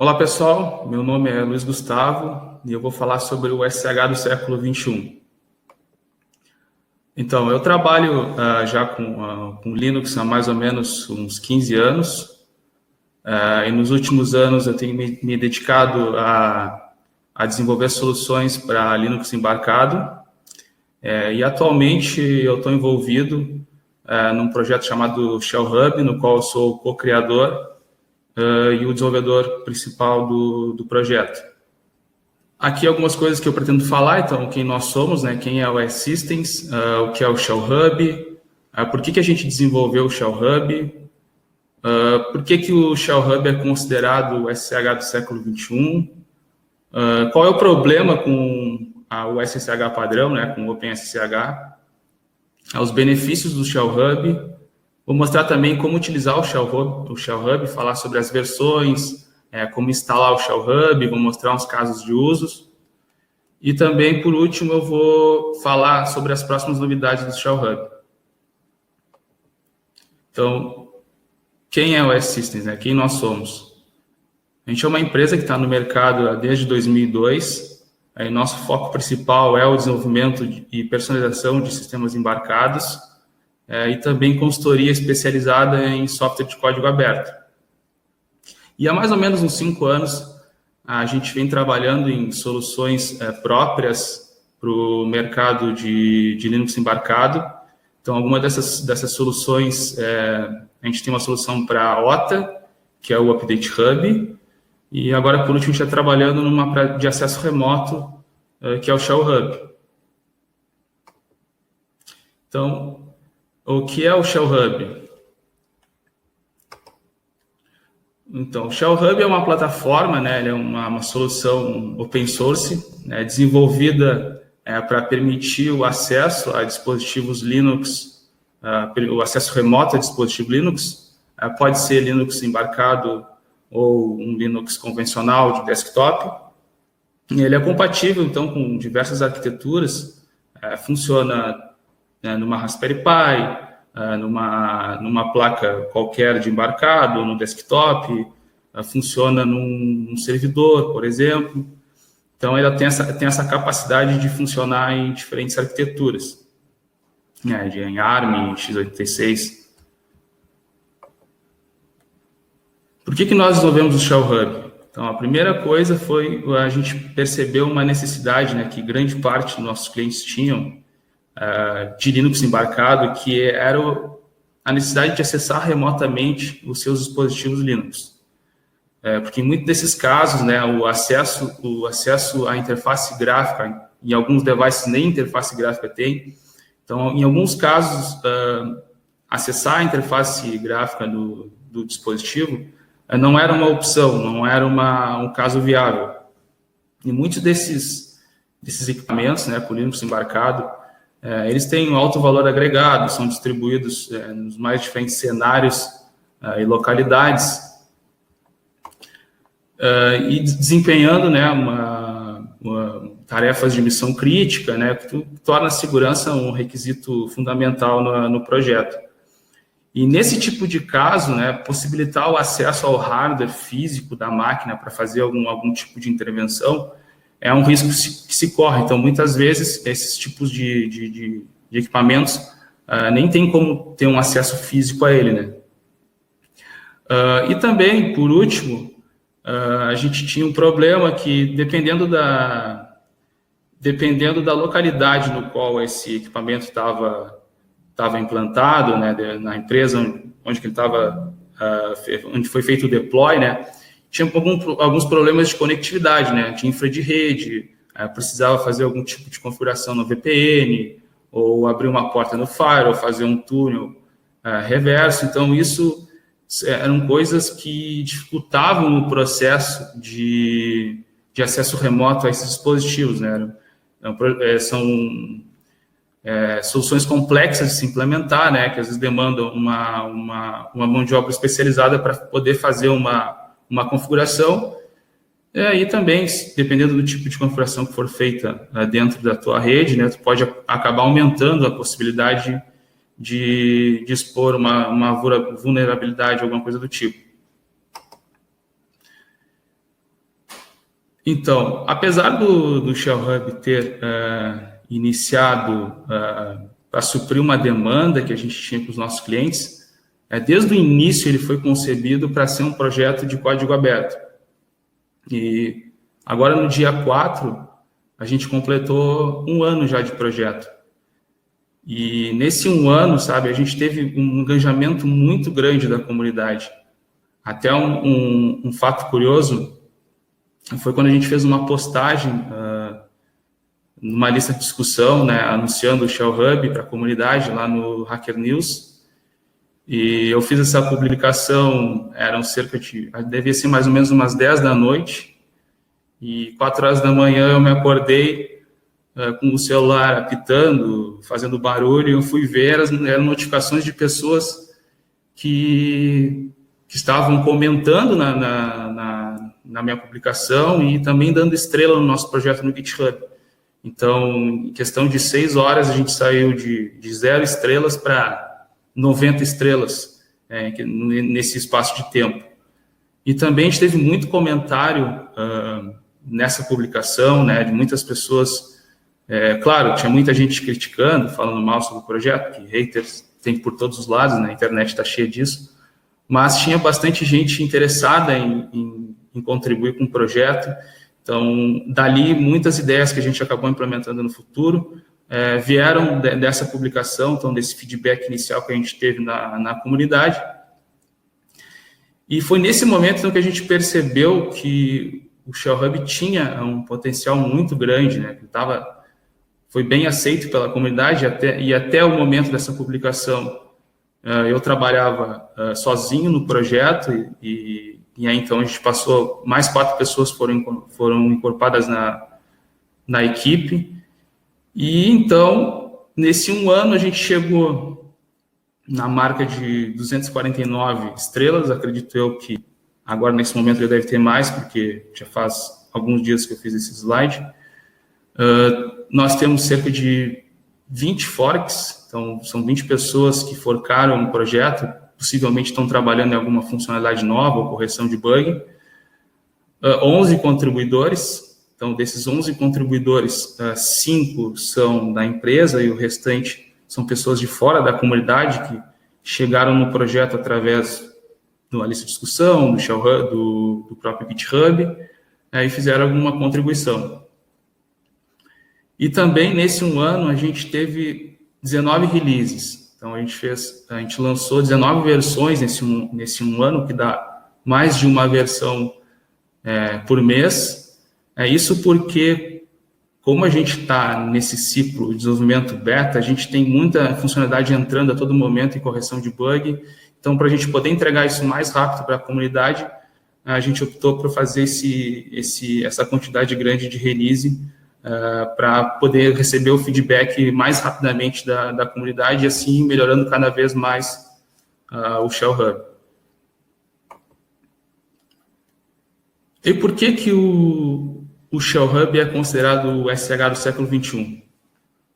Olá pessoal, meu nome é Luiz Gustavo e eu vou falar sobre o SH do século XXI. Então, eu trabalho já com Linux há mais ou menos uns 15 anos e nos últimos anos eu tenho me dedicado a desenvolver soluções para Linux embarcado e atualmente eu estou envolvido num projeto chamado Shell Hub, no qual eu sou o co-criador e o desenvolvedor principal do projeto. Aqui algumas coisas que eu pretendo falar, então, quem nós somos, né? Quem é o S-Systems, o que é o Shell Hub, por que a gente desenvolveu o Shell Hub, por que o Shell Hub é considerado o SSH do século XXI, qual é o problema com o SSH padrão, né? Com o OpenSSH, os benefícios do Shell Hub. Vou mostrar também como utilizar o Shell Hub, falar sobre as versões, como instalar o Shell Hub, vou mostrar uns casos de usos. E também, por último, eu vou falar sobre as próximas novidades do Shell Hub. Então, quem é o S-Systems, né? Quem nós somos? A gente é uma empresa que está no mercado desde 2002. Nosso foco principal é o desenvolvimento e personalização de sistemas embarcados, e também consultoria especializada em software de código aberto. E há mais ou menos uns 5 anos, a gente vem trabalhando em soluções próprias para o mercado de Linux embarcado. Então, alguma dessas soluções, a gente tem uma solução para a OTA, que é o Update Hub, e agora, por último, a gente está trabalhando numa de acesso remoto, que é o Shell Hub. Então, o que é o Shell Hub? Então, o Shell Hub é uma plataforma, né? Ele é uma solução open source, né, desenvolvida para permitir o acesso a dispositivos Linux, o acesso remoto a dispositivo Linux. Pode ser Linux embarcado ou um Linux convencional de desktop. E ele é compatível, então, com diversas arquiteturas. Funciona numa Raspberry Pi, numa placa qualquer de embarcado, no desktop, funciona num servidor, por exemplo. Então, ela tem essa capacidade de funcionar em diferentes arquiteturas, em ARM, x86. Por que nós desenvolvemos o Shell Hub? Então, a primeira coisa foi a gente percebeu uma necessidade, né, que grande parte dos nossos clientes tinham, de Linux embarcado, que era a necessidade de acessar remotamente os seus dispositivos Linux. Porque em muitos desses casos, né, o acesso à interface gráfica, em alguns devices nem interface gráfica tem. Então, em alguns casos, acessar a interface gráfica do dispositivo não era uma opção, não era um caso viável. E muitos desses equipamentos, né, com Linux embarcado, eles têm um alto valor agregado, são distribuídos nos mais diferentes cenários e localidades, e desempenhando, né, tarefas de missão crítica, né, que torna a segurança um requisito fundamental no projeto. E nesse tipo de caso, né, possibilitar o acesso ao hardware físico da máquina para fazer algum tipo de intervenção é um risco que se corre. Então, muitas vezes, esses tipos de equipamentos nem tem como ter um acesso físico a ele, né? E também, por último, a gente tinha um problema que, dependendo da localidade no qual esse equipamento estava implantado, né, na empresa onde foi feito o deploy, né, tinha alguns problemas de conectividade, né, de infra de rede, precisava fazer algum tipo de configuração no VPN, ou abrir uma porta no firewall, fazer um túnel reverso. Então, isso eram coisas que dificultavam o processo de acesso remoto a esses dispositivos, né. São soluções complexas de se implementar, né, que às vezes demandam uma mão de obra especializada para poder fazer uma configuração. E também, dependendo do tipo de configuração que for feita dentro da tua rede, né, tu pode acabar aumentando a possibilidade de expor uma vulnerabilidade, alguma coisa do tipo. Então, apesar do Shell Hub ter iniciado para suprir uma demanda que a gente tinha com os nossos clientes, desde o início ele foi concebido para ser um projeto de código aberto. E agora, no dia 4, a gente completou 1 ano já de projeto. E nesse 1 ano, sabe, a gente teve um engajamento muito grande da comunidade. Até um fato curioso foi quando a gente fez uma postagem numa lista de discussão, né, anunciando o Shell Hub para a comunidade lá no Hacker News. E eu fiz essa publicação, devia ser mais ou menos umas 10 da noite, e 4 horas da manhã eu me acordei com o celular apitando, fazendo barulho, e eu fui ver, eram notificações de pessoas que estavam comentando na minha publicação e também dando estrela no nosso projeto no GitHub. Então, em questão de 6 horas, a gente saiu de 0 estrelas para 90 estrelas nesse espaço de tempo. E também a gente teve muito comentário nessa publicação, né, de muitas pessoas. Claro, tinha muita gente criticando, falando mal sobre o projeto, que haters tem por todos os lados, né, a internet está cheia disso, mas tinha bastante gente interessada em contribuir com o projeto. Então, dali, muitas ideias que a gente acabou implementando no futuro vieram dessa publicação, então, desse feedback inicial que a gente teve na comunidade. E foi nesse momento então, que a gente percebeu que o Shell Hub tinha um potencial muito grande, né? Foi bem aceito pela comunidade, até o momento dessa publicação, eu trabalhava sozinho no projeto, e aí então a gente passou, mais 4 pessoas foram incorporadas na equipe, e então, nesse 1 ano, a gente chegou na marca de 249 estrelas, acredito eu que agora nesse momento já deve ter mais, porque já faz alguns dias que eu fiz esse slide. Nós temos cerca de 20 forks, então são 20 pessoas que forcaram o projeto, possivelmente estão trabalhando em alguma funcionalidade nova ou correção de bug. 11 contribuidores, então desses 11 contribuidores, 5 são da empresa e o restante são pessoas de fora da comunidade que chegaram no projeto através de uma lista de discussão, do Shell Hub, do próprio GitHub, e fizeram alguma contribuição. E também, nesse 1 ano, a gente teve 19 releases. Então, a gente lançou 19 versões nesse 1 ano, que dá mais de uma versão por mês. Isso porque, como a gente está nesse ciclo de desenvolvimento beta, a gente tem muita funcionalidade entrando a todo momento em correção de bug. Então, para a gente poder entregar isso mais rápido para a comunidade, a gente optou por fazer essa quantidade grande de release para poder receber o feedback mais rapidamente da comunidade e assim melhorando cada vez mais o Shell Hub. E por que o Shell Hub é considerado o SH do século XXI?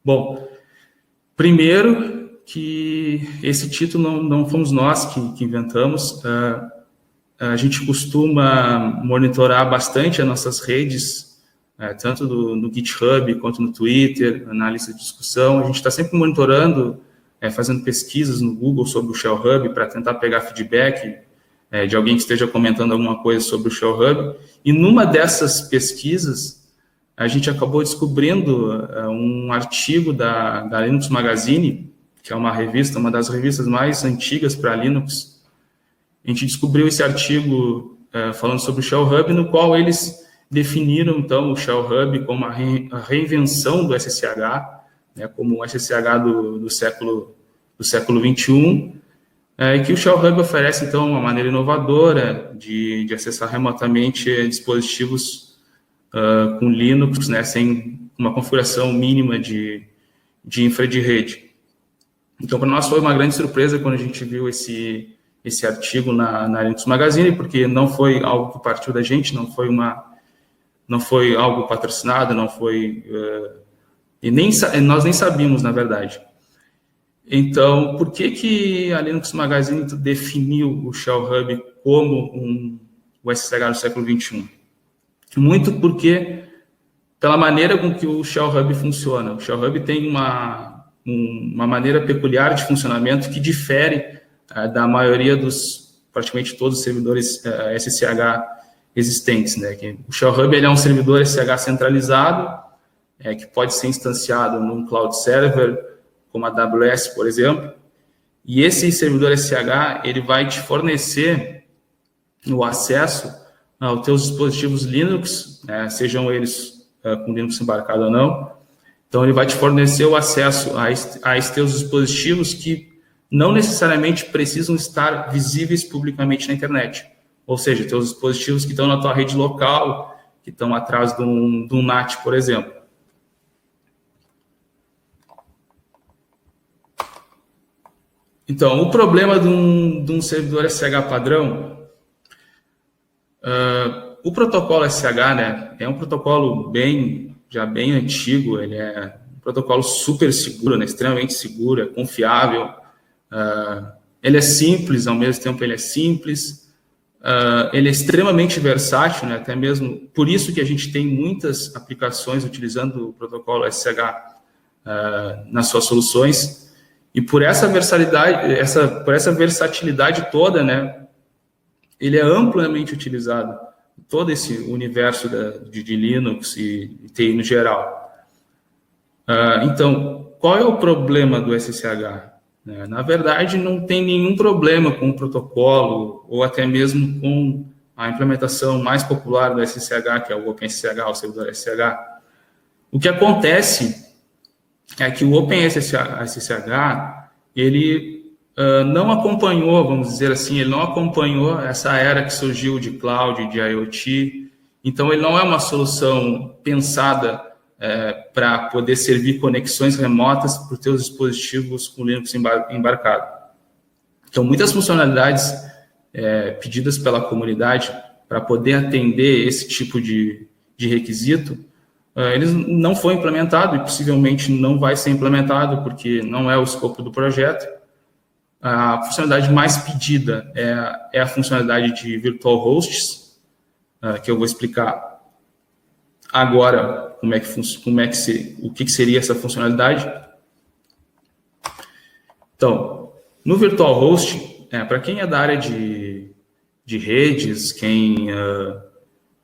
Bom, primeiro que esse título não fomos nós que inventamos. A gente costuma monitorar bastante as nossas redes, tanto no GitHub quanto no Twitter, na lista de discussão. A gente está sempre monitorando, fazendo pesquisas no Google sobre o Shell Hub para tentar pegar feedback de alguém que esteja comentando alguma coisa sobre o Shell Hub. E numa dessas pesquisas, a gente acabou descobrindo um artigo da Linux Magazine, que é uma das revistas mais antigas para Linux. A gente descobriu esse artigo falando sobre o Shell Hub, no qual eles definiram, então, o Shell Hub como a reinvenção do SSH, né, como o SSH do século XXI, e que o Shell Hub oferece, então, uma maneira inovadora de acessar remotamente dispositivos com Linux, né, sem uma configuração mínima de infra de rede. Então, para nós foi uma grande surpresa quando a gente viu esse artigo na Linux Magazine, porque não foi algo que partiu da gente, não foi algo patrocinado, não foi... nós nem sabíamos, na verdade. Então, por que a Linux Magazine definiu o Shell Hub como o SSH do século XXI? muito porque pela maneira com que o Shell Hub funciona. O Shell Hub tem uma maneira peculiar de funcionamento que difere da maioria praticamente todos os servidores SSH existentes, né? O Shell Hub ele é um servidor SSH centralizado, que pode ser instanciado num cloud server, como a AWS, por exemplo, e esse servidor SSH ele vai te fornecer o acesso aos teus dispositivos Linux, sejam eles com Linux embarcado ou não. Então, ele vai te fornecer o acesso a esses teus dispositivos que não necessariamente precisam estar visíveis publicamente na internet. Ou seja, teus dispositivos que estão na tua rede local, que estão atrás de um NAT, por exemplo. Então, o problema de um servidor SSH padrão, o protocolo SSH, né, é um protocolo já bem antigo, ele é um protocolo super seguro, né, extremamente seguro, é confiável, ele é simples, ao mesmo tempo ele é simples, ele é extremamente versátil, né, até mesmo por isso que a gente tem muitas aplicações utilizando o protocolo SSH nas suas soluções. E por essa versatilidade toda, né, ele é amplamente utilizado em todo esse universo de Linux e TI no geral. Então, qual é o problema do SSH? Na verdade, não tem nenhum problema com o protocolo ou até mesmo com a implementação mais popular do SSH, que é o OpenSSH, o servidor SSH. O que acontece é que o OpenSSH, ele não acompanhou, vamos dizer assim, ele não acompanhou essa era que surgiu de cloud, de IoT. Então, ele não é uma solução pensada para poder servir conexões remotas para os teus dispositivos com Linux embarcado. Então, muitas funcionalidades pedidas pela comunidade para poder atender esse tipo de requisito, ele não foi implementado e possivelmente não vai ser implementado porque não é o escopo do projeto. A funcionalidade mais pedida é a funcionalidade de virtual hosts, que eu vou explicar agora o que seria essa funcionalidade. Então, no virtual host, para quem é da área de redes, quem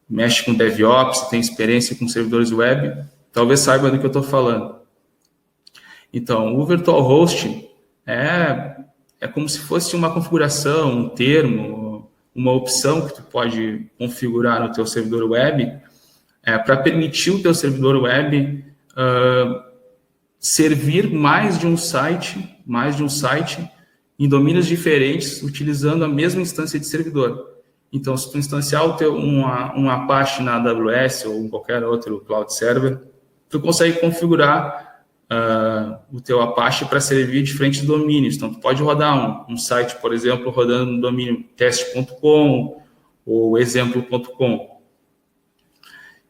mexe com DevOps, tem experiência com servidores web, talvez saiba do que eu estou falando. Então, o virtual host é como se fosse uma configuração, um termo, uma opção que tu pode configurar no teu servidor web para permitir o teu servidor web servir mais de um site em domínios diferentes, utilizando a mesma instância de servidor. Então, se tu instanciar um Apache na AWS ou em qualquer outro cloud server, tu consegue configurar o teu Apache para servir diferentes domínios. Então, tu pode rodar um site, por exemplo, rodando no domínio teste.com ou exemplo.com.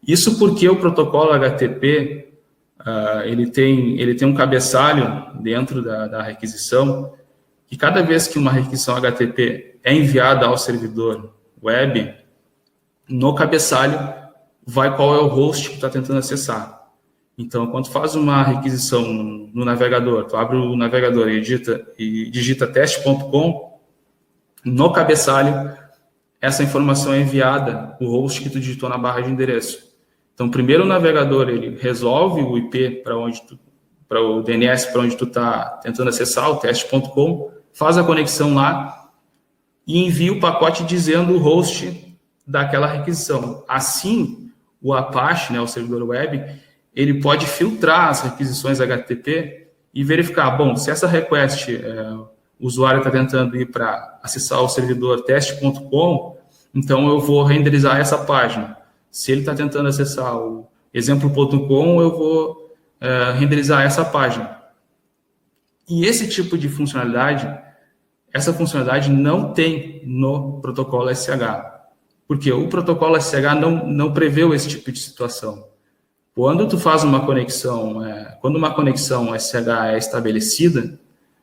Isso porque o protocolo HTTP ele tem um cabeçalho dentro da requisição, que cada vez que uma requisição HTTP é enviada ao servidor web, no cabeçalho vai qual é o host que está tentando acessar. Então, quando tu faz uma requisição no navegador, tu abre o navegador e digita teste.com, no cabeçalho, essa informação é enviada, o host que tu digitou na barra de endereço. Então, primeiro o navegador ele resolve o IP para o DNS para onde tu está tentando acessar, o teste.com, faz a conexão lá e envia o pacote dizendo o host daquela requisição. Assim, o Apache, né, o servidor web, ele pode filtrar as requisições HTTP e verificar, bom, se essa request, o usuário está tentando ir para acessar o servidor teste.com, então eu vou renderizar essa página. Se ele está tentando acessar o exemplo.com, eu vou renderizar essa página. E esse tipo de funcionalidade, essa funcionalidade não tem no protocolo SSH. Porque o protocolo SSH não preveu esse tipo de situação. Quando tu faz uma conexão, quando uma conexão SSH é estabelecida,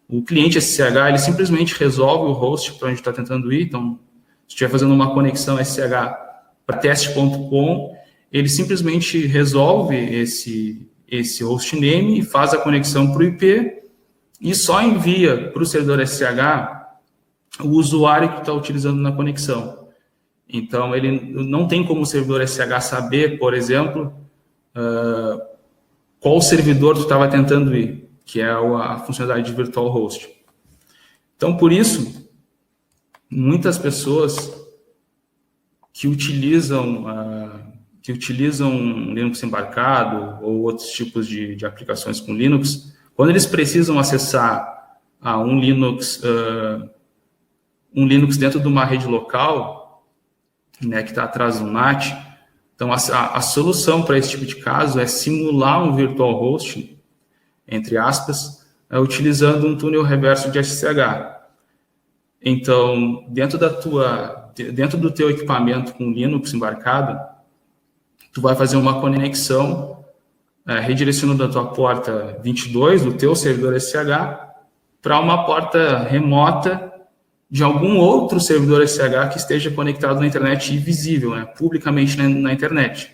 o cliente SSH ele simplesmente resolve o host para onde está tentando ir. Então, se estiver fazendo uma conexão SSH para teste.com, ele simplesmente resolve esse hostname e faz a conexão para o IP e só envia para o servidor SSH o usuário que está utilizando na conexão. Então, ele não tem como o servidor SSH saber, por exemplo, qual servidor tu estava tentando ir, que é a funcionalidade de virtual host. Então, por isso, muitas pessoas que utilizam Linux embarcado ou outros tipos de aplicações com Linux, quando eles precisam acessar um Linux dentro de uma rede local, né, que está atrás do NAT, então a solução para esse tipo de caso é simular um virtual host, entre aspas, utilizando um túnel reverso de SSH. Então, dentro do teu equipamento com Linux embarcado, tu vai fazer uma conexão redirecionando a tua porta 22 do teu servidor SSH para uma porta remota de algum outro servidor SSH que esteja conectado na internet e visível, né, publicamente na internet.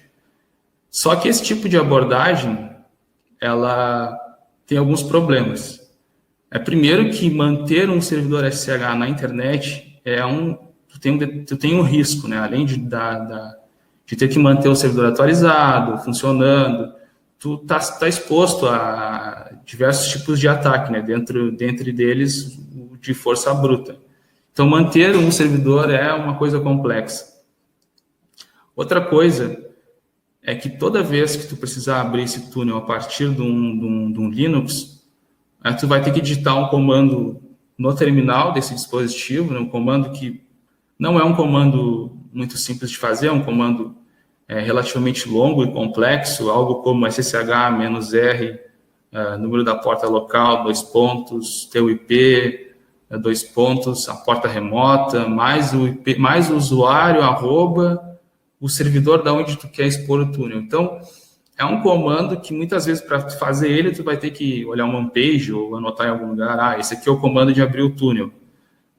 Só que esse tipo de abordagem, ela tem alguns problemas. Primeiro que manter um servidor SSH na internet tu tem um risco, né? Além de ter que manter o servidor atualizado, funcionando, tu tá exposto a diversos tipos de ataque, né? Dentre deles, o de força bruta. Então, manter um servidor é uma coisa complexa. Outra coisa é que toda vez que tu precisar abrir esse túnel a partir de um Linux, tu vai ter que digitar um comando no terminal desse dispositivo, né, um comando que não é um comando muito simples de fazer, é um comando relativamente longo e complexo, algo como SSH-R, número da porta local, 2 pontos, teu IP, 2 pontos, a porta remota, mais o IP, mais o usuário, o servidor da onde tu quer expor o túnel. Então, é um comando que muitas vezes para fazer ele, tu vai ter que olhar uma page ou anotar em algum lugar, esse aqui é o comando de abrir o túnel.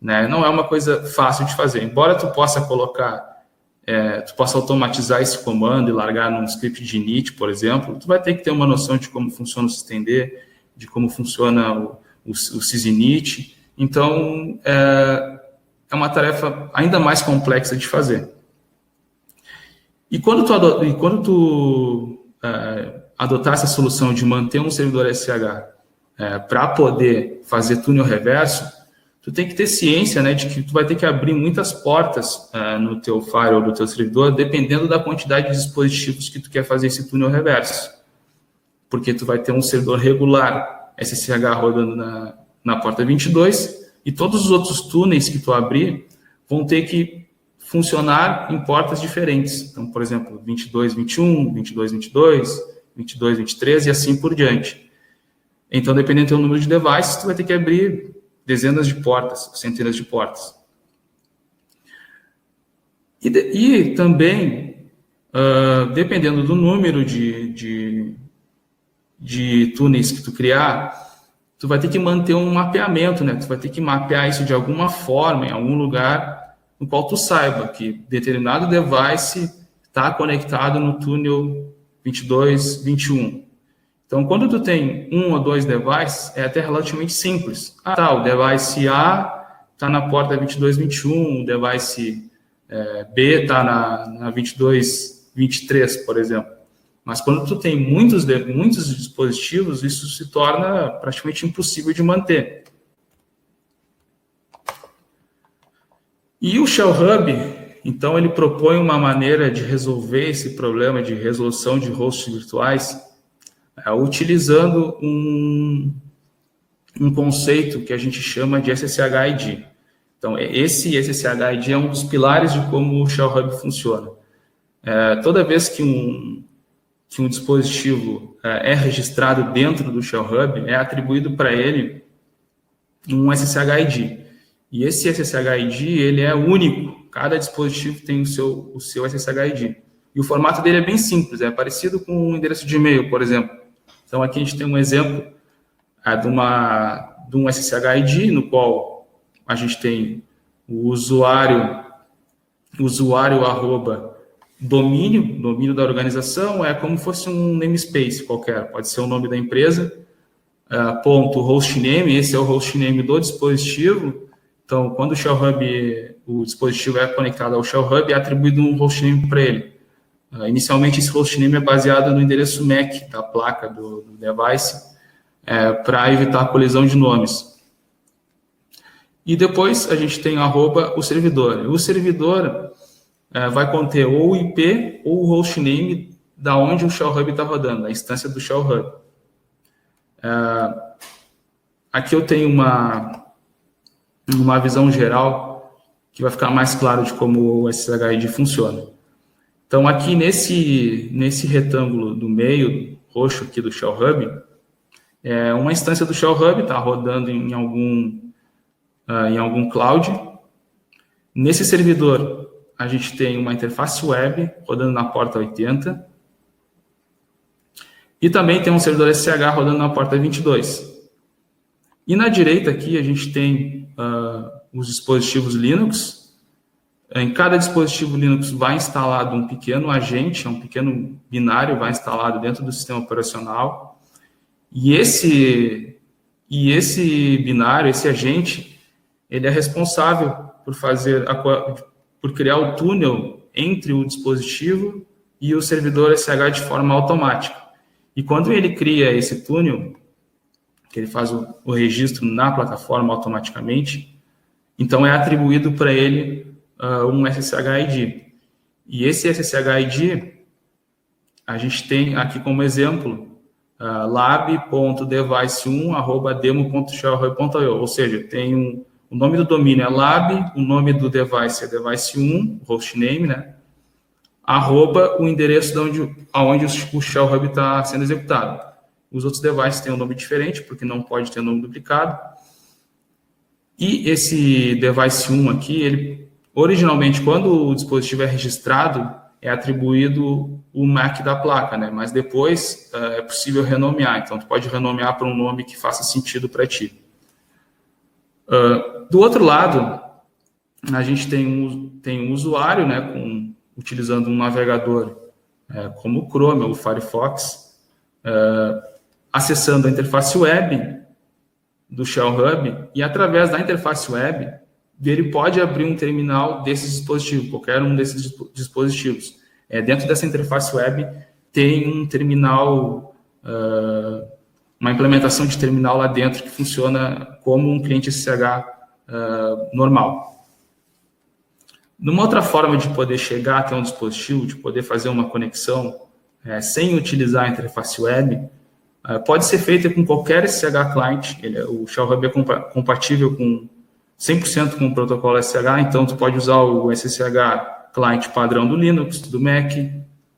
Né? Não é uma coisa fácil de fazer. Embora tu possa tu possa automatizar esse comando e largar num script de init, por exemplo, tu vai ter que ter uma noção de como funciona o systemd, de como funciona o sysinit. Então, é uma tarefa ainda mais complexa de fazer. E quando tu adotar essa solução de manter um servidor SSH para poder fazer túnel reverso, tu tem que ter ciência, né, de que tu vai ter que abrir muitas portas no teu firewall do teu servidor, dependendo da quantidade de dispositivos que tu quer fazer esse túnel reverso. Porque tu vai ter um servidor regular SSH rodando na porta 22 e todos os outros túneis que tu abrir vão ter que funcionar em portas diferentes. Então, por exemplo, 22, 21, 22, 22, 22, 23 e assim por diante. Então, dependendo do teu número de devices, tu vai ter que abrir dezenas de portas, centenas de portas. E também, dependendo do número de túneis que tu criar, tu vai ter que manter um mapeamento, né? Tu vai ter que mapear isso de alguma forma, em algum lugar, no qual tu saiba que determinado device está conectado no túnel 22, 21. Então, quando tu tem um ou dois devices, é até relativamente simples. O device A está na porta 22, 21, o device B está na 22, 23, por exemplo. Mas quando tu tem muitos dispositivos, isso se torna praticamente impossível de manter. E o Shell Hub, então, ele propõe uma maneira de resolver esse problema de resolução de hosts virtuais utilizando um conceito que a gente chama de SSH-ID. Então, esse SSH-ID é um dos pilares de como o Shell Hub funciona. Toda vez que um dispositivo é registrado dentro do Shell Hub, é atribuído para ele um SSH-ID. E esse SSH-ID, ele é único. Cada dispositivo tem o seu SSH-ID. E o formato dele é bem simples, é parecido com um endereço de e-mail, por exemplo. Então, aqui a gente tem um exemplo de um SSH-ID, no qual a gente tem o usuário arroba domínio da organização é como se fosse um namespace qualquer, pode ser o nome da empresa, ponto hostname, esse é o hostname do dispositivo. Então, quando o dispositivo é conectado ao Shell Hub, é atribuído um hostname para ele. Inicialmente, esse hostname é baseado no endereço MAC da placa do device, para evitar a colisão de nomes. E depois a gente tem o servidor. O servidor vai conter ou o IP ou o hostname da onde o Shell Hub está rodando, a instância do Shell Hub. Aqui eu tenho uma visão geral que vai ficar mais claro de como o SSHID funciona. Então, aqui nesse retângulo do meio, roxo aqui do Shell Hub, uma instância do Shell Hub está rodando em algum cloud. Nesse servidor, a gente tem uma interface web rodando na porta 80. E também tem um servidor SSH rodando na porta 22. E na direita aqui, a gente tem os dispositivos Linux. Em cada dispositivo Linux vai instalado um pequeno agente, um pequeno binário vai instalado dentro do sistema operacional. E esse binário, esse agente, ele é responsável por criar o túnel entre o dispositivo e o servidor SSH de forma automática. E quando ele cria esse túnel, que ele faz o registro na plataforma automaticamente, então é atribuído para ele um SSHID. E esse SSHID, a gente tem aqui como exemplo, lab.device1@demo.shellhub.io, ou seja, tem o nome do domínio é lab, o nome do device é device1, hostname, né? @ o endereço aonde o Shell Hub está sendo executado. Os outros devices têm um nome diferente, porque não pode ter nome duplicado. E esse device 1 aqui, ele originalmente, quando o dispositivo é registrado, é atribuído o MAC da placa, né? Mas depois é possível renomear. Então, tu pode renomear para um nome que faça sentido para ti. Do outro lado, a gente tem um usuário, né, utilizando um navegador como o Chrome ou o Firefox, acessando a interface web do Shell Hub, e através da interface web, ele pode abrir um terminal desses dispositivos, qualquer um desses dispositivos. Dentro dessa interface web tem um terminal, uma implementação de terminal lá dentro que funciona como um cliente SSH normal. Numa outra forma de poder chegar até um dispositivo, de poder fazer uma conexão sem utilizar a interface web, pode ser feita com qualquer SSH client. O Shell Hub é compatível com 100% com o protocolo SSH, então tu pode usar o SSH client padrão do Linux, do Mac,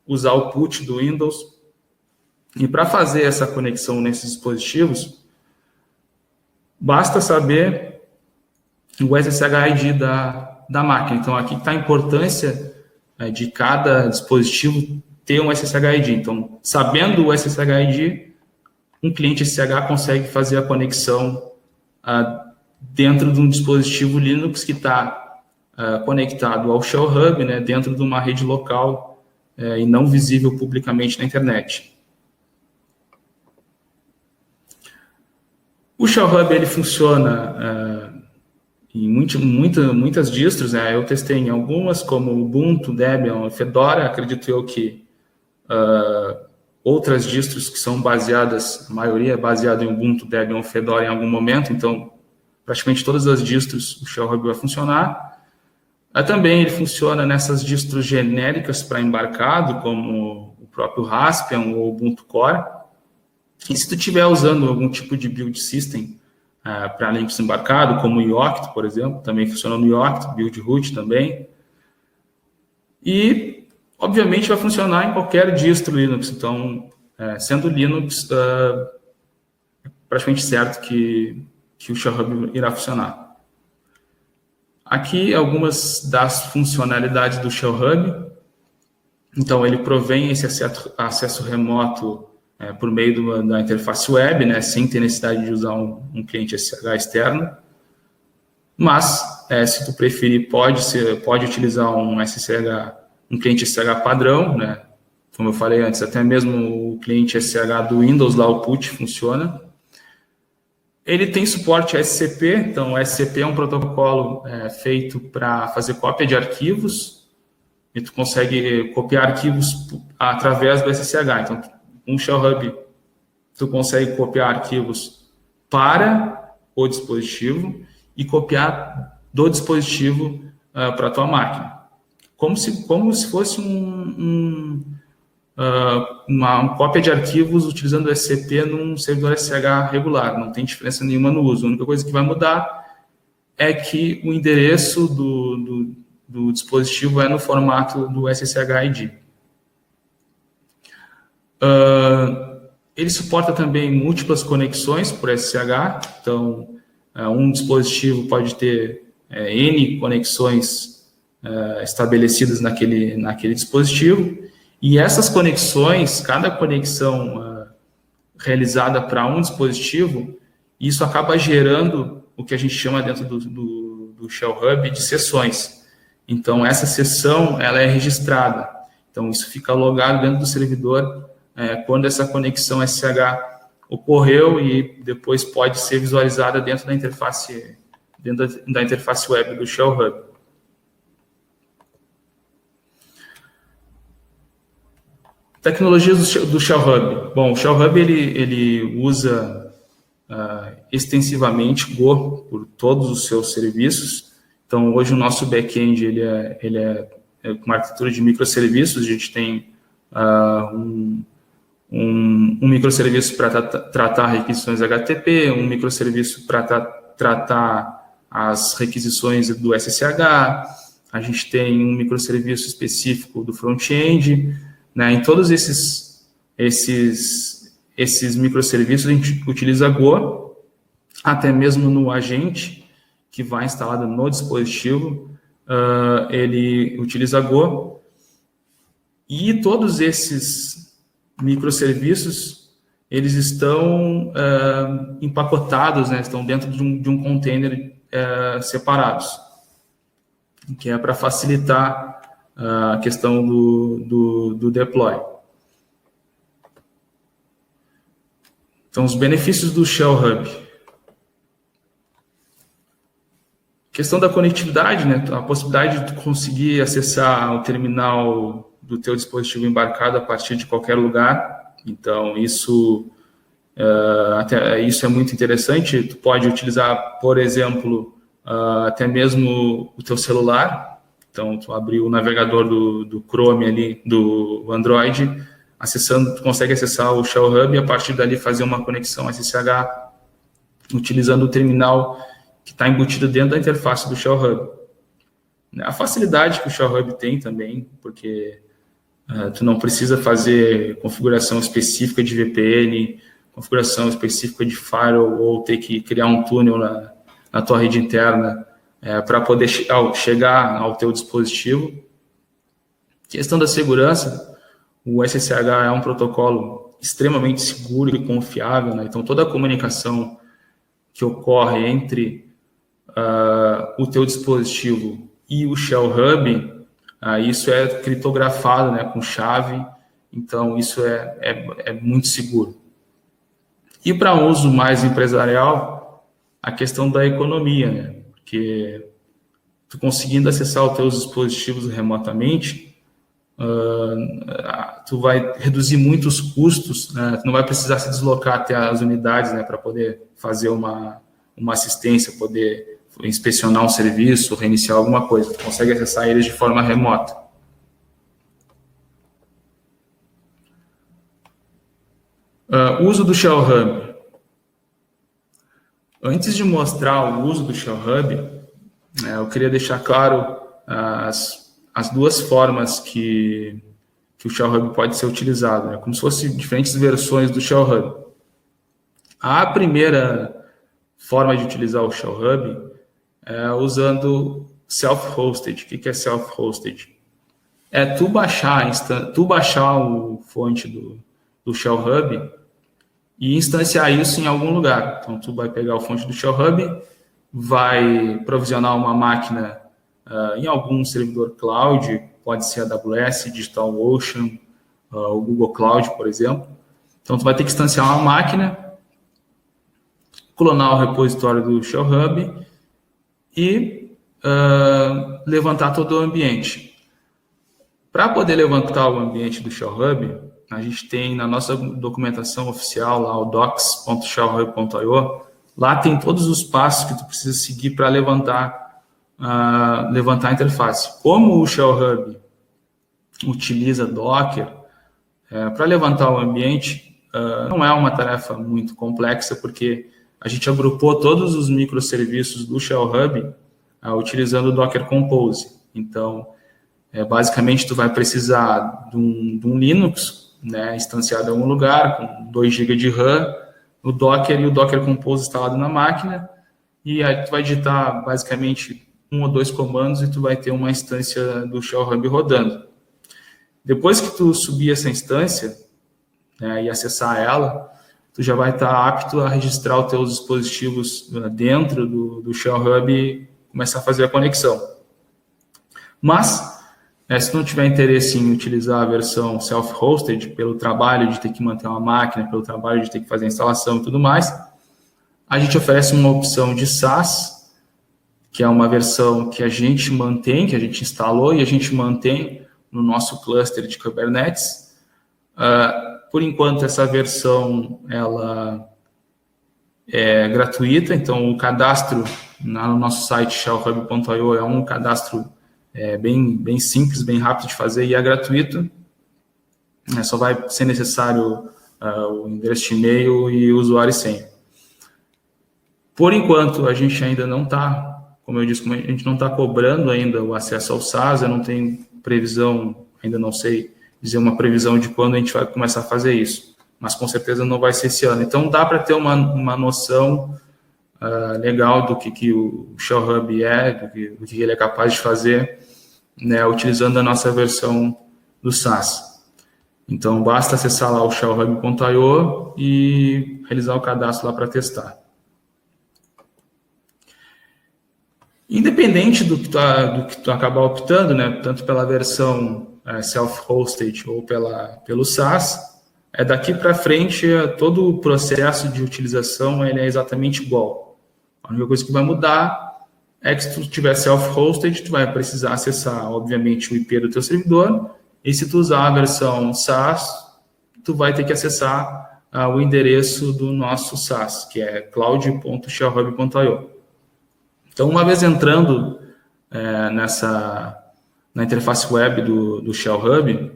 usar o PUT do Windows. E para fazer essa conexão nesses dispositivos, basta saber o SSHID da máquina. Então, aqui está a importância de cada dispositivo ter um SSHID. Então, sabendo o SSHID, um cliente SSH consegue fazer a conexão dentro de um dispositivo Linux que está conectado ao Shell Hub, né, dentro de uma rede local e não visível publicamente na internet. O Shell Hub ele funciona em muitas distros, né? Eu testei em algumas, como Ubuntu, Debian, Fedora. Acredito eu que outras distros que são baseadas, a maioria é baseada em Ubuntu, Debian, Fedora em algum momento, então praticamente todas as distros o Shell Hub vai funcionar. Também ele funciona nessas distros genéricas para embarcado, como o próprio Raspbian ou Ubuntu Core. E se tu estiver usando algum tipo de build system para Linux embarcado, como o Yocto, por exemplo, também funciona no Yocto, build root também. E, obviamente, vai funcionar em qualquer distro Linux. Então, sendo Linux, é praticamente certo que o Shell Hub irá funcionar. Aqui, algumas das funcionalidades do Shell Hub. Então, ele provém esse acesso remoto por meio da interface web, né, sem ter necessidade de usar um cliente SSH externo. Mas, se tu preferir, pode utilizar um SSH um cliente SSH padrão, né? Como eu falei antes, até mesmo o cliente SSH do Windows, lá o PUT, funciona. Ele tem suporte a SCP, então o SCP é um protocolo feito para fazer cópia de arquivos, e tu consegue copiar arquivos através do SSH. Então, um Shell Hub, tu consegue copiar arquivos para o dispositivo e copiar do dispositivo para a tua máquina. Como se fosse uma cópia de arquivos utilizando o SCP num servidor SSH regular. Não tem diferença nenhuma no uso. A única coisa que vai mudar é que o endereço do dispositivo é no formato do SSH-ID. Ele suporta também múltiplas conexões por SSH. Então, um dispositivo pode ter N conexões estabelecidas naquele dispositivo. E essas conexões, cada conexão realizada para um dispositivo, isso acaba gerando o que a gente chama dentro do Shell Hub de sessões. Então, essa sessão ela é registrada. Então, isso fica logado dentro do servidor quando essa conexão SSH ocorreu e depois pode ser visualizada dentro da interface web do Shell Hub. Tecnologias do Shell Hub. Bom, o Shell Hub ele usa extensivamente Go por todos os seus serviços. Então, hoje o nosso back-end ele é uma arquitetura de microserviços. A gente tem um microserviço para tratar requisições HTTP, um microserviço para tratar as requisições do SSH. A gente tem um microserviço específico do front-end. Né? Em todos esses microserviços, a gente utiliza Go, até mesmo no agente que vai instalado no dispositivo, ele utiliza Go. E todos esses microserviços, eles estão empacotados, né? Estão dentro de um container separados, que é para facilitar a questão do deploy. Então, os benefícios do Shell Hub. Questão da conectividade, né? A possibilidade de conseguir acessar o terminal do teu dispositivo embarcado a partir de qualquer lugar. Então, isso é muito interessante. Tu pode utilizar, por exemplo, até mesmo o teu celular. Então, tu abrir o navegador do Chrome ali, do Android, tu consegue acessar o Shell Hub e a partir dali fazer uma conexão SSH utilizando o terminal que está embutido dentro da interface do Shell Hub. A facilidade que o Shell Hub tem também, porque tu não precisa fazer configuração específica de VPN, configuração específica de firewall ou ter que criar um túnel na tua rede interna para poder chegar ao teu dispositivo. Questão da segurança, o SSH é um protocolo extremamente seguro e confiável, né? Então, toda a comunicação que ocorre entre o teu dispositivo e o Shell Hub, isso é criptografado, né, com chave, então isso é muito seguro. E para um uso mais empresarial, a questão da economia, né? Porque tu conseguindo acessar os teus dispositivos remotamente, tu vai reduzir muitos custos, né? Tu não vai precisar se deslocar até as unidades, né, para poder fazer uma assistência, poder inspecionar um serviço, reiniciar alguma coisa. Tu consegue acessar eles de forma remota. Uso do Shell Hub. Antes de mostrar o uso do Shell Hub, eu queria deixar claro as duas formas que o Shell Hub pode ser utilizado, né? Como se fossem diferentes versões do Shell Hub. A primeira forma de utilizar o Shell Hub é usando self-hosted. O que é self-hosted? É tu baixar o fonte do Shell Hub e instanciar isso em algum lugar. Então, tu vai pegar o fonte do Shell Hub, vai provisionar uma máquina em algum servidor cloud, pode ser a AWS, DigitalOcean, o Google Cloud, por exemplo. Então, tu vai ter que instanciar uma máquina, clonar o repositório do Shell Hub e levantar todo o ambiente. Para poder levantar o ambiente do Shell Hub, a gente tem na nossa documentação oficial, lá o docs.shellhub.io, lá tem todos os passos que tu precisa seguir para levantar a interface. Como o Shell Hub utiliza Docker, para levantar o ambiente, não é uma tarefa muito complexa, porque a gente agrupou todos os microserviços do Shell Hub utilizando o Docker Compose. Então, basicamente, tu vai precisar de um Linux, né, instanciado em algum lugar, com 2 GB de RAM, o Docker e o Docker Compose instalado na máquina, e aí tu vai digitar, basicamente, 1 ou 2 comandos e tu vai ter uma instância do Shell Hub rodando. Depois que tu subir essa instância, né, e acessar ela, tu já vai estar apto a registrar os teus dispositivos dentro do Shell Hub e começar a fazer a conexão. Mas, se tu não tiver interesse em utilizar a versão self-hosted, pelo trabalho de ter que manter uma máquina, pelo trabalho de ter que fazer a instalação e tudo mais, a gente oferece uma opção de SaaS, que é uma versão que a gente mantém, que a gente instalou e a gente mantém no nosso cluster de Kubernetes. Por enquanto, essa versão ela é gratuita, então o cadastro no nosso site shellhub.io é um cadastro bem simples, bem rápido de fazer e é gratuito. Só vai ser necessário o endereço de e-mail e o usuário e senha. Por enquanto, a gente ainda não está, como eu disse, a gente não está cobrando ainda o acesso ao SaaS, eu não tenho previsão, ainda não sei dizer uma previsão de quando a gente vai começar a fazer isso, mas com certeza não vai ser esse ano. Então, dá para ter uma noção legal do que o Shell Hub do que ele é capaz de fazer, né, utilizando a nossa versão do SaaS. Então, basta acessar lá o shellhub.io e realizar o cadastro lá para testar. Independente do que tu acabar optando, né, tanto pela versão self-hosted ou pelo SaaS, daqui para frente todo o processo de utilização ele é exatamente igual. A única coisa que vai mudar é que se tu tiver self-hosted, tu vai precisar acessar, obviamente, o IP do teu servidor, e se tu usar a versão SaaS, tu vai ter que acessar o endereço do nosso SaaS, que é cloud.shellhub.io. Então, uma vez entrando na interface web do Shell Hub,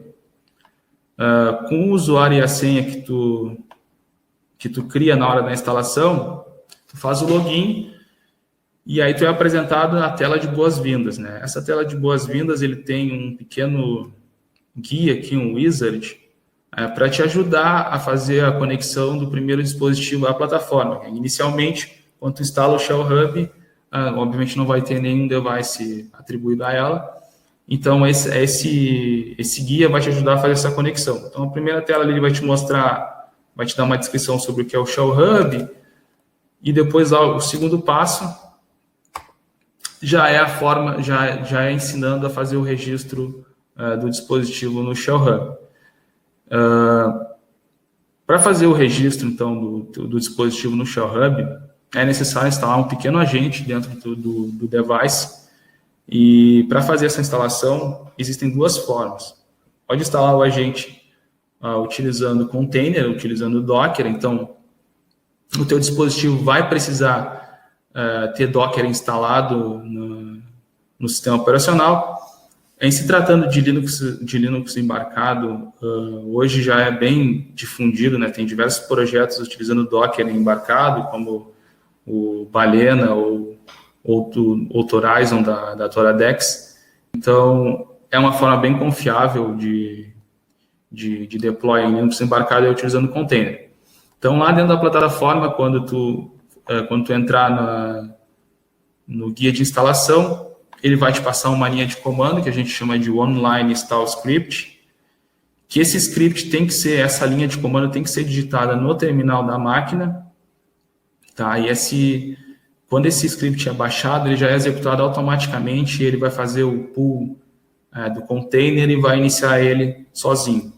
com o usuário e a senha que tu cria na hora da instalação, tu faz o login e aí tu é apresentado na tela de boas-vindas, né? Essa tela de boas-vindas, ele tem um pequeno guia aqui, um wizard, para te ajudar a fazer a conexão do primeiro dispositivo à plataforma. Inicialmente, quando tu instala o Shell Hub, obviamente não vai ter nenhum device atribuído a ela. Então, esse guia vai te ajudar a fazer essa conexão. Então, a primeira tela ele vai te mostrar, vai te dar uma descrição sobre o que é o Shell Hub, e depois o segundo passo já é a forma, já é ensinando a fazer o registro do dispositivo no Shell Hub. Para fazer o registro, então, do dispositivo no Shell Hub, é necessário instalar um pequeno agente dentro do device. E para fazer essa instalação, existem 2 formas. Pode instalar o agente utilizando container, utilizando Docker. Então, o teu dispositivo vai precisar ter Docker instalado no sistema operacional. Em se tratando de Linux embarcado, hoje já é bem difundido, né? Tem diversos projetos utilizando Docker embarcado, como o Balena ou o Horizon da Toradex. Então, é uma forma bem confiável de deploy em Linux embarcado utilizando container. Então, lá dentro da plataforma, quando tu entrar no guia de instalação, ele vai te passar uma linha de comando que a gente chama de online install script, que esse script essa linha de comando tem que ser digitada no terminal da máquina, tá? E quando esse script é baixado, ele já é executado automaticamente e ele vai fazer o pull do container e vai iniciar ele sozinho.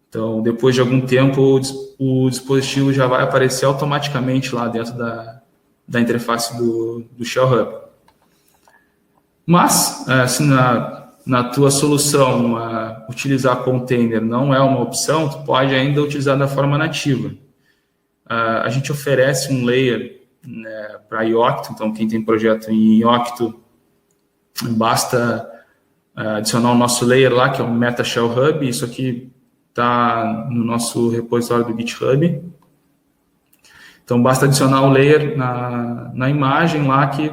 Então, depois de algum tempo, o dispositivo já vai aparecer automaticamente lá dentro da interface do Shell Hub. Mas, se na tua solução utilizar container não é uma opção, tu pode ainda utilizar da forma nativa. A gente oferece um layer, né, para Yocto, então quem tem projeto em Yocto, basta adicionar o nosso layer lá, que é o Meta Shell Hub. Isso aqui está no nosso repositório do GitHub. Então, basta adicionar o layer na imagem lá, que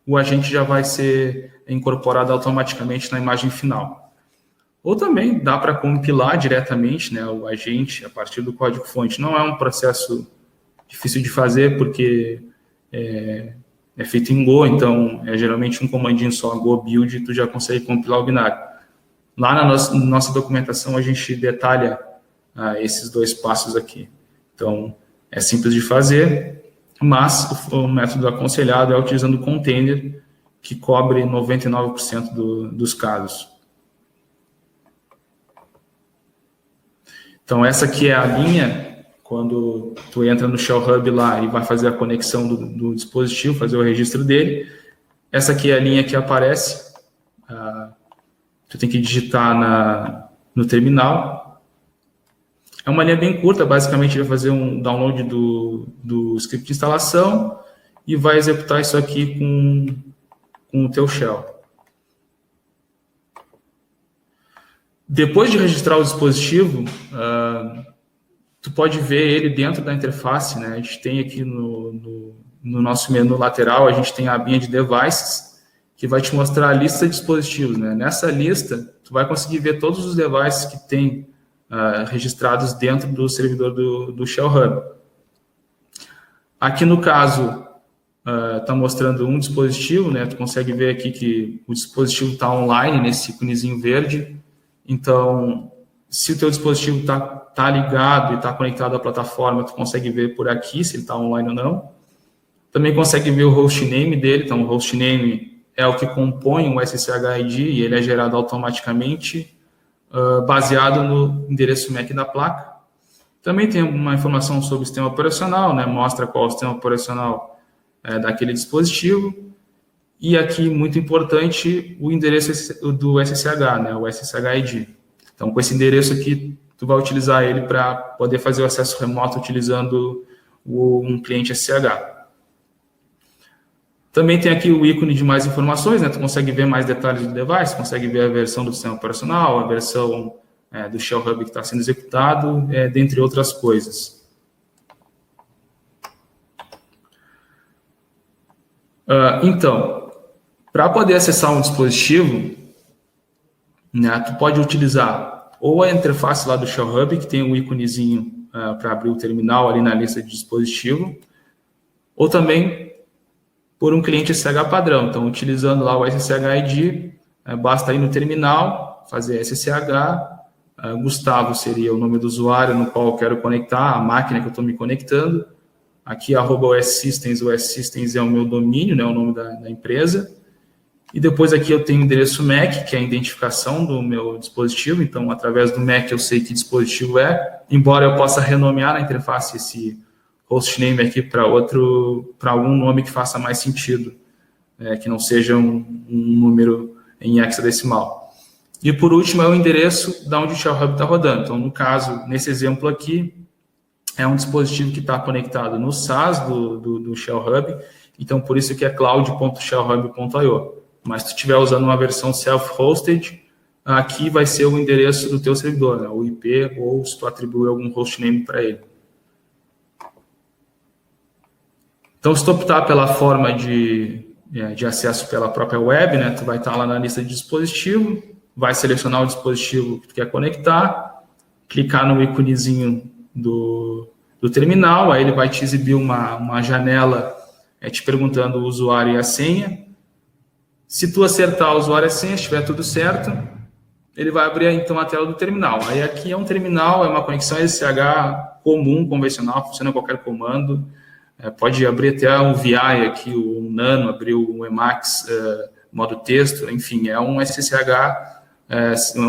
o agente já vai ser incorporado automaticamente na imagem final. Ou também dá para compilar diretamente, né, o agente a partir do código-fonte. Não é um processo difícil de fazer, porque é feito em Go, então é geralmente um comandinho só, Go build, e tu já consegue compilar o binário. Lá na nossa documentação a gente detalha esses dois passos aqui. Então, é simples de fazer, mas o método aconselhado é utilizando o container, que cobre 99% dos casos. Então, essa aqui é a linha, quando tu entra no Shell Hub lá e vai fazer a conexão do dispositivo, fazer o registro dele. Essa aqui é a linha que aparece. Tu tem que digitar no terminal. É uma linha bem curta, basicamente vai fazer um download do script de instalação e vai executar isso aqui com o teu shell. Depois de registrar o dispositivo, tu pode ver ele dentro da interface, né? A gente tem aqui no nosso menu lateral, a gente tem a abinha de devices, que vai te mostrar a lista de dispositivos, né? Nessa lista, tu vai conseguir ver todos os devices que tem registrados dentro do servidor do Shell Hub. Aqui no caso, está mostrando um dispositivo, né? Tu consegue ver aqui que o dispositivo está online, nesse íconezinho verde. Então, se o teu dispositivo está ligado e está conectado à plataforma, tu consegue ver por aqui se ele está online ou não. Também consegue ver o hostname dele. Então, o hostname é o que compõe o SSH ID e ele é gerado automaticamente, baseado no endereço MAC da placa. Também tem uma informação sobre o sistema operacional, né? Mostra qual é o sistema operacional daquele dispositivo. E aqui, muito importante, o endereço do SSH, né? O SSH ID. Então, com esse endereço aqui, tu vai utilizar ele para poder fazer o acesso remoto utilizando um cliente SSH. Também tem aqui o ícone de mais informações, né? Tu consegue ver mais detalhes do device, consegue ver a versão do sistema operacional, a versão do Shell Hub que está sendo executado, dentre outras coisas. Então, para poder acessar um dispositivo, né, tu pode utilizar ou a interface lá do Shell Hub, que tem um íconezinho para abrir o terminal ali na lista de dispositivo, ou também por um cliente SSH padrão. Então, utilizando lá o SSH ID, basta ir no terminal, fazer SSH, Gustavo seria o nome do usuário no qual eu quero conectar, a máquina que eu estou me conectando. Aqui, @OSSystems, o OSSystems é o meu domínio, né, o nome da empresa. E depois aqui eu tenho o endereço MAC, que é a identificação do meu dispositivo. Então, através do MAC eu sei que dispositivo é, embora eu possa renomear na interface esse hostname aqui para algum nome que faça mais sentido, que não seja um número em hexadecimal. E por último é o endereço da onde o Shell Hub está rodando. Então, no caso, nesse exemplo aqui, é um dispositivo que está conectado no SaaS do Shell Hub, então por isso que é cloud.shellhub.io. Mas se tu estiver usando uma versão self-hosted, aqui vai ser o endereço do teu servidor, né? O IP, ou se tu atribui algum hostname para ele. Então, se tu optar pela forma de acesso pela própria web, né? Tu vai estar lá na lista de dispositivo, vai selecionar o dispositivo que tu quer conectar, clicar no íconezinho do terminal, aí ele vai te exibir uma janela te perguntando o usuário e a senha. Se tu acertar o usuário e a senha, estiver tudo certo, ele vai abrir então a tela do terminal. Aí aqui é um terminal, é uma conexão SSH comum, convencional, funciona qualquer comando. Pode abrir até um VI aqui, o Nano, abrir o Emacs modo texto, enfim, é um SSH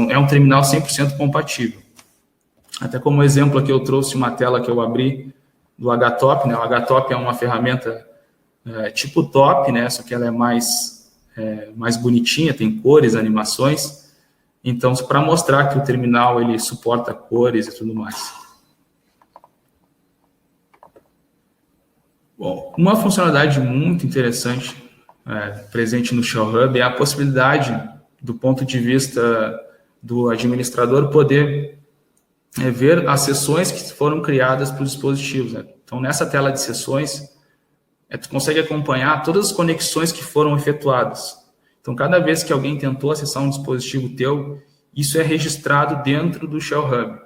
é um terminal 100% compatível. Até como exemplo aqui eu trouxe uma tela que eu abri do HTOP, né? O HTOP é uma ferramenta tipo top, né? Só que ela é mais bonitinha, tem cores, animações. Então, para mostrar que o terminal ele suporta cores e tudo mais. Bom, uma funcionalidade muito interessante presente no Shell Hub é a possibilidade, do ponto de vista do administrador, poder ver as sessões que foram criadas para os dispositivos, né? Então, nessa tela de sessões, tu consegue acompanhar todas as conexões que foram efetuadas. Então, cada vez que alguém tentou acessar um dispositivo teu, isso é registrado dentro do Shell Hub.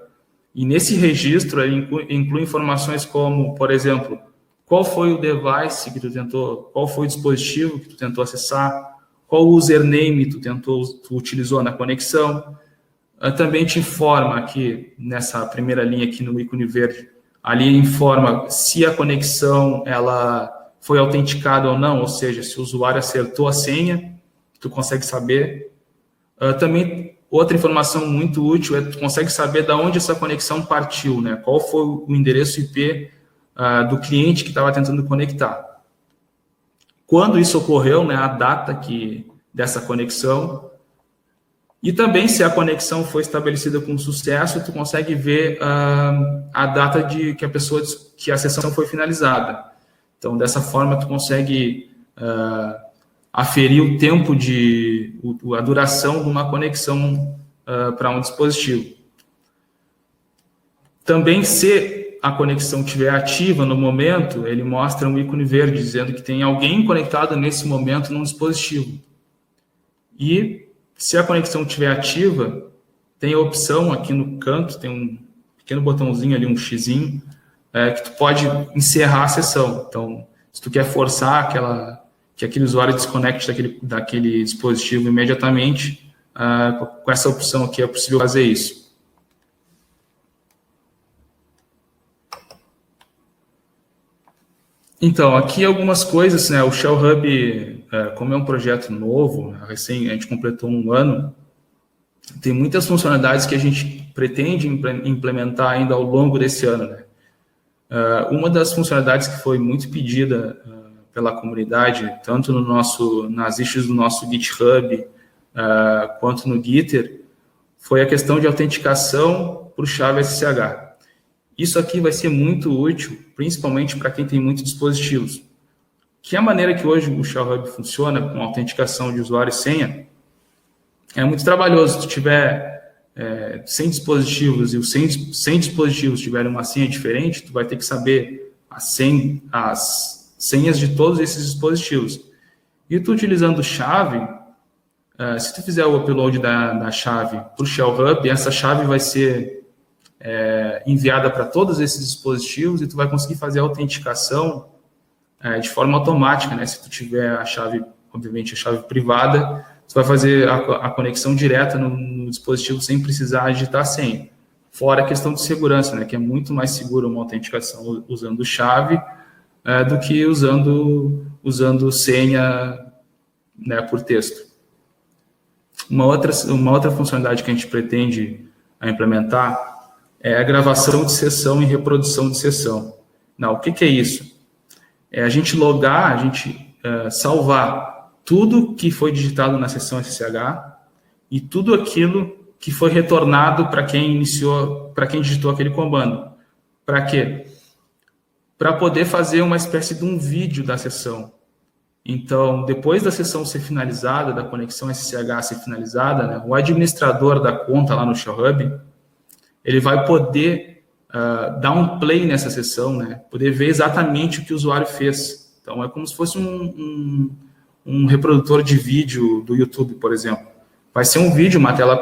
E nesse registro, ele inclui informações como, por exemplo, qual foi o device que tu tentou, qual foi o dispositivo que tu tentou acessar, qual username tu utilizou na conexão. Também te informa aqui, nessa primeira linha aqui no ícone verde, ali informa se a conexão ela foi autenticada ou não, ou seja, se o usuário acertou a senha, tu consegue saber. Também, outra informação muito útil tu consegue saber de onde essa conexão partiu, né? Qual foi o endereço IP do cliente que estava tentando conectar. Quando isso ocorreu, né, a data dessa conexão. E também, se a conexão foi estabelecida com sucesso, tu consegue ver a data que a sessão foi finalizada. Então, dessa forma, tu consegue aferir o tempo a duração de uma conexão para um dispositivo. Também, se a conexão estiver ativa no momento, ele mostra um ícone verde dizendo que tem alguém conectado nesse momento num dispositivo. E se a conexão estiver ativa, tem a opção aqui no canto, tem um pequeno botãozinho ali, um xizinho, que tu pode encerrar a sessão. Então, se tu quer forçar que aquele usuário desconecte daquele dispositivo imediatamente, com essa opção aqui é possível fazer isso. Então, aqui algumas coisas, né? O Shell Hub, como é um projeto novo, a gente completou 1 ano, tem muitas funcionalidades que a gente pretende implementar ainda ao longo desse ano, né? Uma das funcionalidades que foi muito pedida pela comunidade, tanto nas issues do nosso GitHub quanto no Gitter, foi a questão de autenticação por chave SSH. Isso aqui vai ser muito útil, principalmente para quem tem muitos dispositivos. Que a maneira que hoje o Shell Hub funciona, com autenticação de usuário e senha, é muito trabalhoso. Se tu tiver 100 dispositivos e os 100 dispositivos tiverem uma senha diferente, tu vai ter que saber as senhas de todos esses dispositivos. E tu utilizando chave, se tu fizer o upload da chave para o Shell Hub, essa chave vai ser enviada para todos esses dispositivos e tu vai conseguir fazer a autenticação de forma automática, né? Se tu tiver a chave, obviamente a chave privada, tu vai fazer a conexão direta no dispositivo sem precisar digitar a senha. Fora a questão de segurança, né? Que é muito mais seguro uma autenticação usando chave do que usando senha, né, por texto. Uma outra funcionalidade que a gente pretende implementar é a gravação de sessão e reprodução de sessão. Não, o que é isso? É a gente logar, a gente salvar tudo que foi digitado na sessão SSH e tudo aquilo que foi retornado para quem digitou aquele comando. Para quê? Para poder fazer uma espécie de um vídeo da sessão. Então, depois da sessão ser finalizada, da conexão SSH ser finalizada, né, o administrador da conta lá no Shell Hub, ele vai poder dar um play nessa sessão, né? Poder ver exatamente o que o usuário fez. Então, é como se fosse um reprodutor de vídeo do YouTube, por exemplo. Vai ser um vídeo, uma tela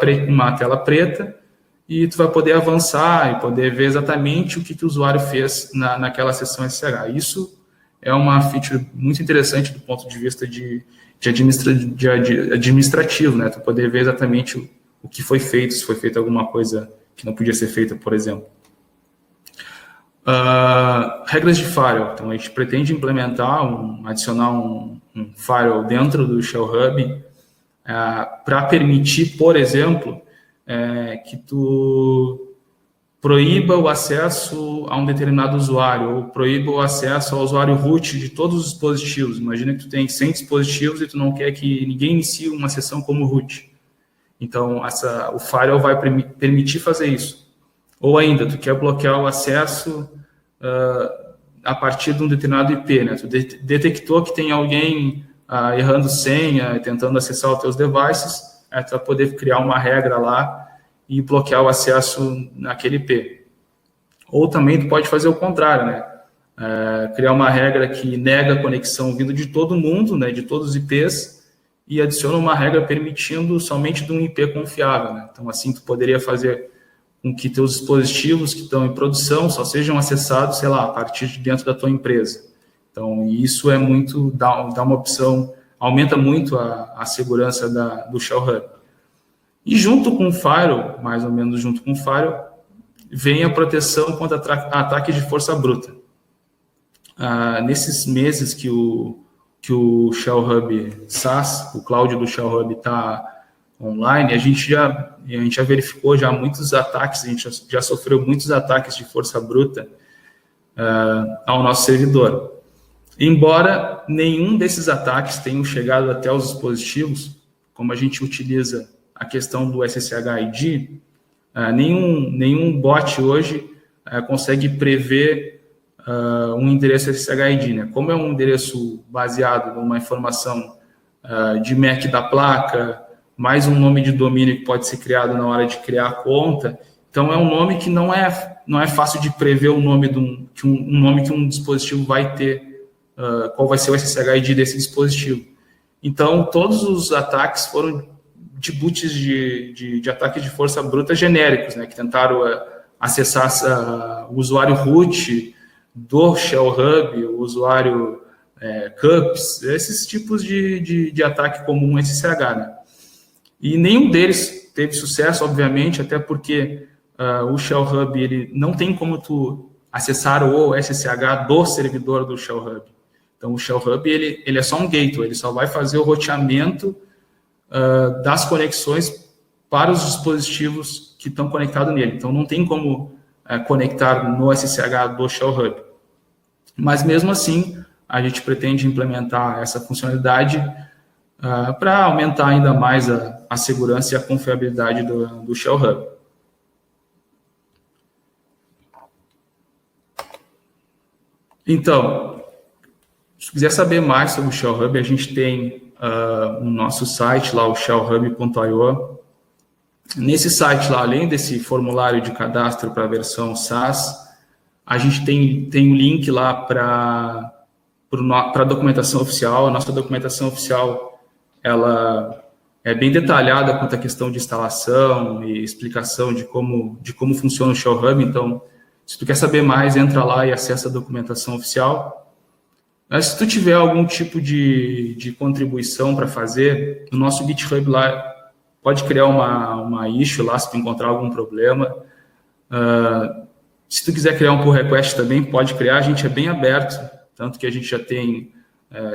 preta, e tu vai poder avançar e poder ver exatamente o que o usuário fez naquela sessão SSH. Isso é uma feature muito interessante do ponto de vista de administrativo, né? Tu poder ver exatamente o que foi feito, se foi feita alguma coisa que não podia ser feita, por exemplo. Regras de firewall. Então, a gente pretende implementar, adicionar um firewall dentro do Shell Hub para permitir, por exemplo, que tu proíba o acesso a um determinado usuário, ou proíba o acesso ao usuário root de todos os dispositivos. Imagina que tu tem 100 dispositivos e tu não quer que ninguém inicie uma sessão como root. Então, o firewall vai permitir fazer isso. Ou ainda, tu quer bloquear o acesso a partir de um determinado IP, né? Tu detectou que tem alguém errando senha, tentando acessar os teus devices, tu vai poder criar uma regra lá e bloquear o acesso naquele IP. Ou também tu pode fazer o contrário, né? Criar uma regra que nega a conexão vindo de todo mundo, né? De todos os IPs, e adiciona uma regra permitindo somente de um IP confiável, né? Então, assim, tu poderia fazer com que teus dispositivos que estão em produção só sejam acessados, sei lá, a partir de dentro da tua empresa. Então, isso é muito, dá uma opção, aumenta muito a segurança do Shell Hub. E junto com o Firewall, mais ou menos junto com o Firewall, vem a proteção contra ataques de força bruta. Nesses meses que o Shell Hub SaaS, o cloud do Shell Hub está online, a gente já verificou já muitos ataques, a gente já sofreu muitos ataques de força bruta ao nosso servidor. Embora nenhum desses ataques tenham chegado até os dispositivos, como a gente utiliza a questão do SSH-ID, nenhum bot hoje consegue prever um endereço SSH-ID, né? Como é um endereço baseado numa informação de MAC da placa, mais um nome de domínio que pode ser criado na hora de criar a conta, então é um nome que não é fácil de prever o nome um nome que um dispositivo vai ter, qual vai ser o SSH-ID desse dispositivo. Então, todos os ataques foram de boots de ataque de força bruta genéricos, né, que tentaram acessar o usuário root do Shell Hub, o usuário CUPS, esses tipos de ataque comum SSH, né? E nenhum deles teve sucesso, obviamente, até porque o Shell Hub ele não tem como tu acessar o SSH do servidor do Shell Hub. Então, o Shell Hub ele é só um gateway, ele só vai fazer o roteamento das conexões para os dispositivos que estão conectados nele. Então, não tem como conectar no SSH do Shell Hub. Mas, mesmo assim, a gente pretende implementar essa funcionalidade para aumentar ainda mais a segurança e a confiabilidade do Shell Hub. Então, se quiser saber mais sobre o Shell Hub, a gente tem o nosso site lá, o shellhub.io. Nesse site lá, além desse formulário de cadastro para a versão SaaS, a gente tem um link lá para a documentação oficial. A nossa documentação oficial ela é bem detalhada quanto à questão de instalação e explicação de como funciona o Shell Hub. Então, se tu quer saber mais, entra lá e acessa a documentação oficial. Mas se tu tiver algum tipo de contribuição para fazer, no nosso GitHub lá, pode criar uma issue lá se tu encontrar algum problema. Se tu quiser criar um pull request também, pode criar, a gente é bem aberto, tanto que a gente já tem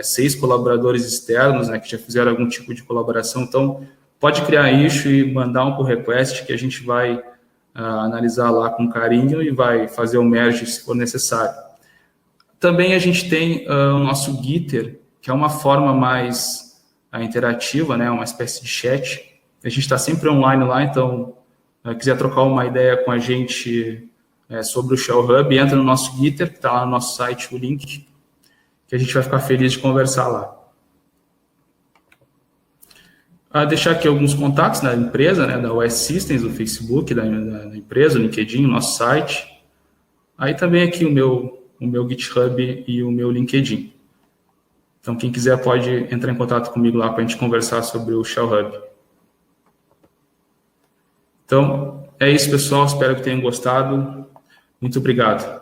6 colaboradores externos, né, que já fizeram algum tipo de colaboração, então pode criar issue e mandar um pull request que a gente vai analisar lá com carinho e vai fazer o merge se for necessário. Também a gente tem o nosso Gitter, que é uma forma mais interativa, né, uma espécie de chat. A gente está sempre online lá, então, se quiser trocar uma ideia com a gente sobre o Shell Hub, entra no nosso Gitter, que está lá no nosso site, o link, que a gente vai ficar feliz de conversar lá. Deixar aqui alguns contatos da empresa, né, da OS Systems, do Facebook, da empresa, o LinkedIn, o nosso site. Aí também aqui o meu GitHub e o meu LinkedIn. Então, quem quiser pode entrar em contato comigo lá para a gente conversar sobre o Shell Hub. Então, é isso, pessoal. Espero que tenham gostado. Muito obrigado.